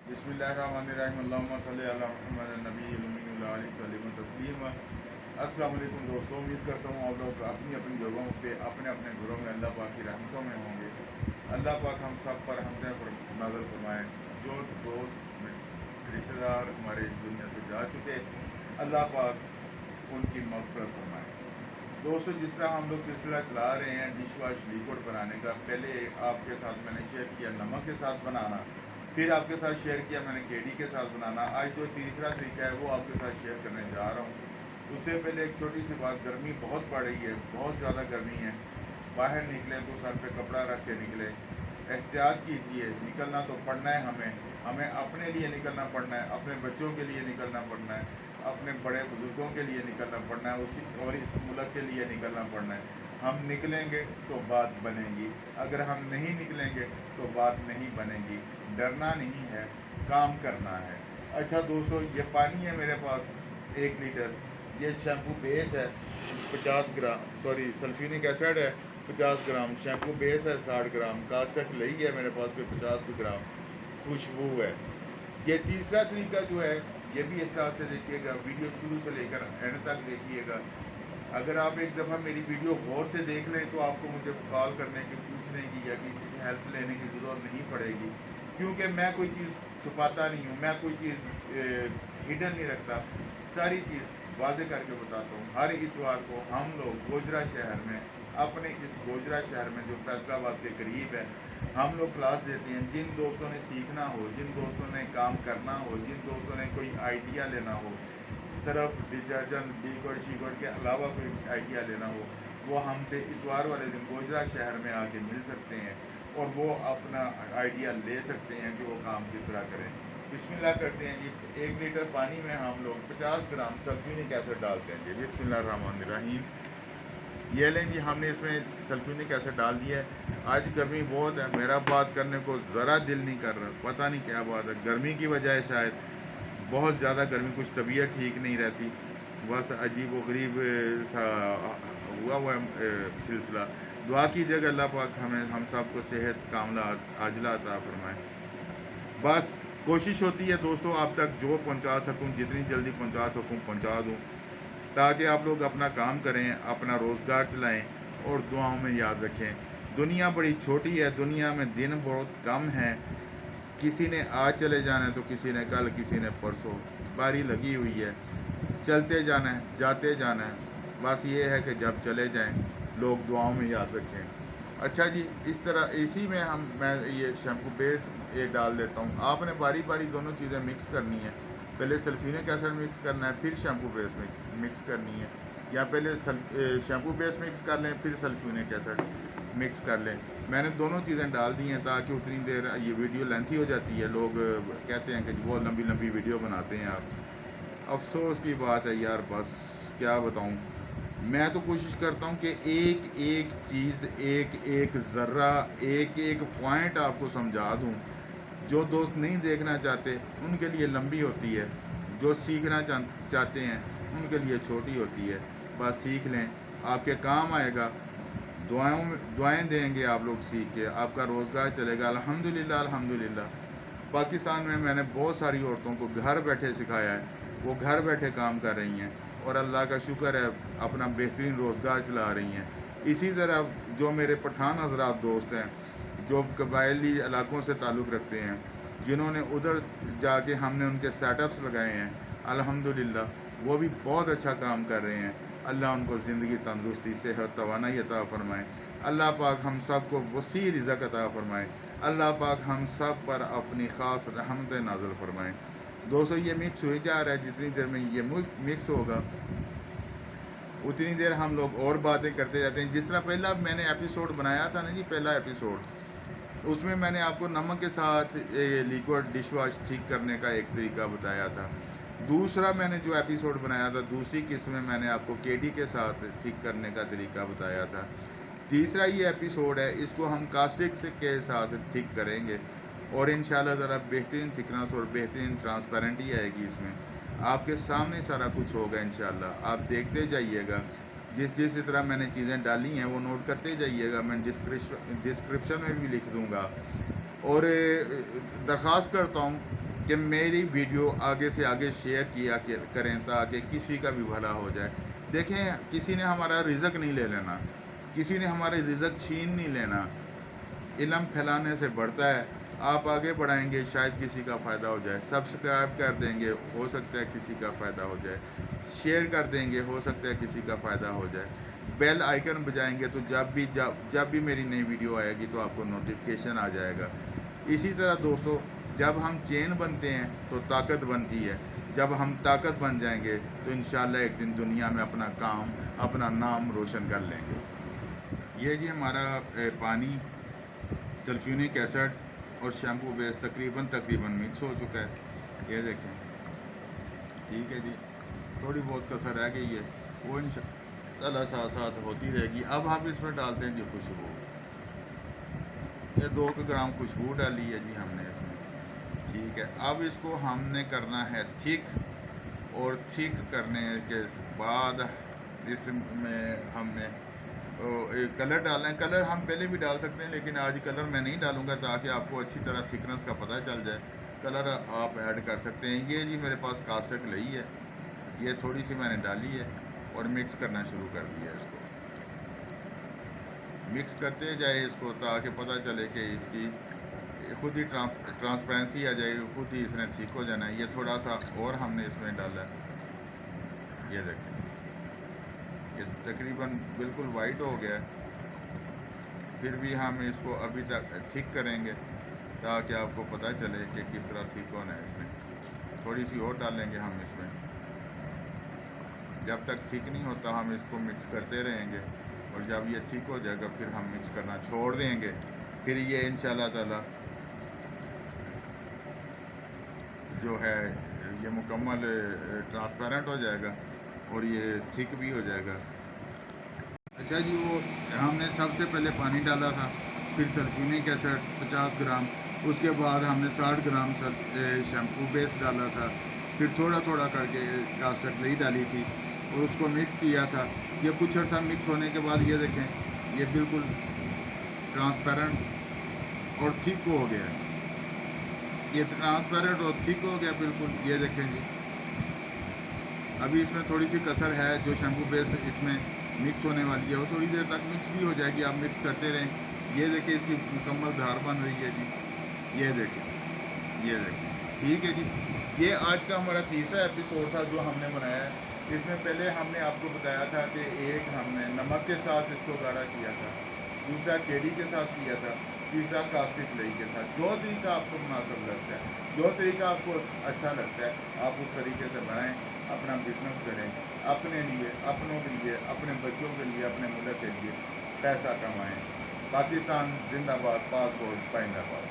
बिस्मिल्लाहिर्रहमानिर्रहीम अल्लाहुम्मा सल्ली अला मुहम्मद नबील उम्मी व अला आलिहि वसल्लम तस्लीमा। अस्सलाम वालेकुम दोस्तों, उम्मीद करता हूँ आप लोग अपनी अपनी जगहों पे अपने अपने घरों में अल्लाह पाक की रहमतों में होंगे। अल्लाह पाक हम सब पर रहमतें नाज़िल फरमाएँ। जो दोस्त रिश्तेदार हमारे इस दुनिया से जा चुके, अल्लाह पाक उनकी मग़फ़िरत फरमाएँ। दोस्तों, जिस तरह हम लोग सिलसिला चला रहे हैं डिश वाश लिक्विड बनाने का, पहले आपके साथ मैंने शेयर किया नमक के साथ बनाना, फिर आपके साथ शेयर किया मैंने केडी के साथ बनाना। आज जो तीसरा तरीका है वो आपके साथ शेयर करने जा रहा हूँ। उससे पहले एक छोटी सी बात, गर्मी बहुत पड़ रही है, बहुत ज़्यादा गर्मी है। बाहर निकलें तो सर पे कपड़ा रख के निकले, एहतियात कीजिए। निकलना तो पड़ना है, हमें अपने लिए निकलना पड़ना है, अपने बच्चों के लिए निकलना पड़ना है, अपने बड़े बुजुर्गों के लिए निकलना पड़ना है, उसी और इस मुल्क के लिए निकलना पड़ना है। हम निकलेंगे तो बात बनेगी, अगर हम नहीं निकलेंगे तो बात नहीं बनेगी। डरना नहीं है, काम करना है। अच्छा दोस्तों, ये पानी है मेरे पास 1 लीटर। ये शैम्पू बेस है 50 ग्राम, सॉरी सल्फ्यूनिक एसिड है 50 ग्राम, शैम्पू बेस है 60 ग्राम, कास्टिक लही है मेरे पास पे 50 ग्राम, खुशबू है। ये तीसरा तरीका जो है ये भी इस तरह से देखिएगा, वीडियो शुरू से लेकर एंड तक देखिएगा। अगर आप एक दफ़ा मेरी वीडियो गौर से देख लें तो आपको मुझे कॉल करने की, पूछने की या किसी से हेल्प लेने की ज़रूरत नहीं पड़ेगी, क्योंकि मैं कोई चीज़ छुपाता नहीं हूँ, मैं कोई चीज़ हिडन नहीं रखता, सारी चीज़ वाजे करके बताता हूँ। हर इतवार को हम लोग गोजरा शहर में, अपने इस गोजरा शहर में जो फैसलाबाद के करीब है, हम लोग क्लास देते हैं। जिन दोस्तों ने सीखना हो, जिन दोस्तों ने काम करना हो, जिन दोस्तों ने कोई आइडिया लेना हो, सर्फ डिटर्जेंट लिक्विड शीक्विड के अलावा कोई आइडिया लेना हो, वो हमसे इतवार वाले दिन गोजरा शहर में आके मिल सकते हैं और वो अपना आइडिया ले सकते हैं कि वो काम किस तरह करें। बिस्मिल्लाह करते हैं जी। 1 लीटर पानी में हम लोग 50 ग्राम सल्फ्यूनिक एसिड डालते हैं जी। बिस्मिल्लाहिर्रहमानिर्रहीम। ये लें जी, हमने इसमें सल्फ्यूनिक एसिड डाल दिया है। आज गर्मी बहुत है, मेरा बात करने को ज़रा दिल नहीं कर रहा, पता नहीं क्या बात है, गर्मी की वजह है शायद, बहुत ज़्यादा गर्मी, कुछ तबीयत ठीक नहीं रहती, बस अजीब व गरीब सा हुआ सिलसिला। दुआ कीजिएगा अल्लाह पाक हमें, हम सब को सेहत कामला आजला अता फरमाए। बस कोशिश होती है दोस्तों आप तक जो पहुंचा सकूं, जितनी जल्दी पहुंचा सकूं पहुंचा दूं, ताकि आप लोग अपना काम करें, अपना रोज़गार चलाएं और दुआओं में याद रखें। दुनिया बड़ी छोटी है, दुनिया में दिन बहुत कम है। किसी ने आज चले जाना है तो किसी ने कल, किसी ने परसों, बारी लगी हुई है, चलते जाना है, जाते जाना है। बस ये है कि जब चले जाएं लोग दुआओं में याद रखें। अच्छा जी, इस तरह इसी में मैं ये शैम्पू बेस ये डाल देता हूँ। आपने बारी बारी दोनों चीज़ें मिक्स करनी है, पहले सल्फ्यूनिक एसिड मिक्स करना है, फिर शैम्पू बेस मिक्स करनी है, या पहले शैम्पू बेस मिक्स कर लें फिर सल्फ्यूनिक एसिड मिक्स कर लें। मैंने दोनों चीज़ें डाल दी हैं ताकि उतनी देर, ये वीडियो लेंथी हो जाती है, लोग कहते हैं कि बहुत लंबी लंबी वीडियो बनाते हैं आप। अफसोस की बात है यार, बस क्या बताऊं। मैं तो कोशिश करता हूं कि एक एक चीज़, एक एक ज़र्रा, एक एक पॉइंट आपको समझा दूं। जो दोस्त नहीं देखना चाहते उनके लिए लंबी होती है, जो सीखना चाहते हैं उनके लिए छोटी होती है। बस सीख लें, आपके काम आएगा। दुआएं देंगे आप लोग सीख के, आपका रोज़गार चलेगा। अल्हम्दुलिल्लाह अल्हम्दुलिल्लाह। पाकिस्तान में मैंने बहुत सारी औरतों को घर बैठे सिखाया है, वो घर बैठे काम कर रही हैं और अल्लाह का शुक्र है अपना बेहतरीन रोज़गार चला रही हैं। इसी तरह जो मेरे पठान हजरात दोस्त हैं, जो कबायली इलाकों से ताल्लुक़ रखते हैं, जिन्होंने उधर जाके हमने उनके सेटअप्स लगाए हैं, अल्हम्दुलिल्लाह वो भी बहुत अच्छा काम कर रहे हैं। अल्लाह उनको ज़िंदगी, तंदुरुस्ती, सेहत, तवानाई अता फ़रमाए। अल्लाह पाक हम सब को वसी रिज़्क़ अता फ़रमाए। अल्लाह पाक हम सब पर अपनी ख़ास रहमत नाज़िल फ़रमाए। दोस्तों, ये मिक्स हो जा रहा है, जितनी देर में ये मिक्स होगा उतनी देर हम लोग और बातें करते रहते हैं। जिस तरह पहला मैंने एपिसोड बनाया था ना जी, पहला एपिसोड, उसमें मैंने आपको नमक के साथ लिक्विड डिश वॉश ठीक करने का एक तरीका बताया था। दूसरा मैंने जो एपिसोड बनाया था, दूसरी किस्त में मैंने आपको केडी के साथ ठीक करने का तरीका बताया था। तीसरा ये एपिसोड है, इसको हम कास्टिक के साथ ठीक करेंगे और इंशाल्लाह ज़रा बेहतरीन थिकनेस और बेहतरीन ट्रांसपेरेंटी आएगी इसमें। आपके सामने सारा कुछ होगा इंशाल्लाह, आप देखते जाइएगा। जिस तरह मैंने चीज़ें डाली हैं वो नोट करते जाइएगा, मैं डिस्क्रिप्शन में भी लिख दूँगा। और दरख्वास्त करता हूँ कि मेरी वीडियो आगे से आगे शेयर किया करें ताकि किसी का भी भला हो जाए। देखें, किसी ने हमारा रिज़्क नहीं ले लेना, किसी ने हमारे रिज़्क छीन नहीं लेना। इल्म फैलाने से बढ़ता है, आप आगे बढ़ाएंगे शायद किसी का फ़ायदा हो जाए। सब्सक्राइब कर देंगे, हो सकता है किसी का फ़ायदा हो जाए। शेयर कर देंगे, हो सकता है किसी का फ़ायदा हो जाए। बेल आइकन बजाएंगे तो जब भी मेरी नई वीडियो आएगी तो आपको नोटिफिकेशन आ जाएगा। इसी तरह दोस्तों, जब हम चेन बनते हैं तो ताकत बनती है। जब हम ताकत बन जाएंगे तो इंशाल्लाह एक दिन दुनिया में अपना काम, अपना नाम रोशन कर लेंगे। ये जी हमारा पानी, सल्फ्यूरिक एसिड और शैम्पू बेस तकरीबन मिक्स हो चुका है। ये देखें, ठीक है जी। थोड़ी बहुत कसर रह गई है, वो इंशाल्लाह साथ साथ होती रहेगी। अब हम इसमें डालते हैं जी खुशबू। ये 2 ग्राम खुशबू डाली है जी हमने इसमें, ठीक है। अब इसको हमने करना है थिक, और थिक करने के बाद इसमें हमने कलर डालना है। कलर हम पहले भी डाल सकते हैं, लेकिन आज कलर मैं नहीं डालूंगा ताकि आपको अच्छी तरह थिकनेस का पता चल जाए। कलर आप ऐड कर सकते हैं। ये जी मेरे पास कास्टिक लई है, ये थोड़ी सी मैंने डाली है और मिक्स करना शुरू कर दिया। इसको मिक्स करते जाए इसको ताकि पता चले कि इसकी खुद ही ट्रांसपेरेंसी आ जाएगी, खुद ही इसने ठीक हो जाना है। ये थोड़ा सा और हमने इसमें डाला, ये देखें, ये तकरीबन बिल्कुल वाइट हो गया। फिर भी हम इसको अभी तक ठीक करेंगे ताकि आपको पता चले कि किस तरह ठीक होना है। इसमें थोड़ी सी और डालेंगे हम इसमें। जब तक ठीक नहीं होता हम इसको मिक्स करते रहेंगे, और जब ये ठीक हो जाएगा फिर हम मिक्स करना छोड़ देंगे। फिर ये इंशाल्लाह ताला जो है ये मुकम्मल ट्रांसपेरेंट हो जाएगा और ये थिक भी हो जाएगा। अच्छा जी, वो हमने सबसे पहले पानी डाला था, फिर सल्फ्यूरिक एसिड 50 ग्राम, उसके बाद हमने 60 ग्राम शैम्पू बेस डाला था, फिर थोड़ा थोड़ा करके कास्टिक लई डाली थी और उसको मिक्स किया था। ये कुछ अर्सा मिक्स होने के बाद ये देखें, ये बिल्कुल ट्रांसपेरेंट और थिक हो गया। ये ट्रांसपेरेंट और थिक हो गया बिल्कुल। ये देखें जी, अभी इसमें थोड़ी सी कसर है जो शैम्पू बेस इसमें मिक्स होने वाली है, वो थोड़ी देर तक मिक्स भी हो जाएगी। आप मिक्स करते रहें। ये देखें, इसकी मुकम्मल धार बन रही है जी। ये देखें, ये देखें, ठीक है जी। ये आज का हमारा तीसरा एपिसोड था जो हमने बनाया है। इसमें पहले हमने आपको बताया था कि एक हमने नमक के साथ इसको गाढ़ा किया था, दूसरा केडी के साथ किया था, तीसरा कास्टिक लई के साथ। जो तरीका आपको मुनासिब लगता है, जो तरीका आपको अच्छा लगता है, आप उस तरीके से बनाएं, अपना बिजनेस करें, अपने लिए, अपनों के लिए, अपने बच्चों के लिए, अपने मुल्क के लिए पैसा कमाएं। पाकिस्तान जिंदाबाद, पाक फौज जिंदाबाद।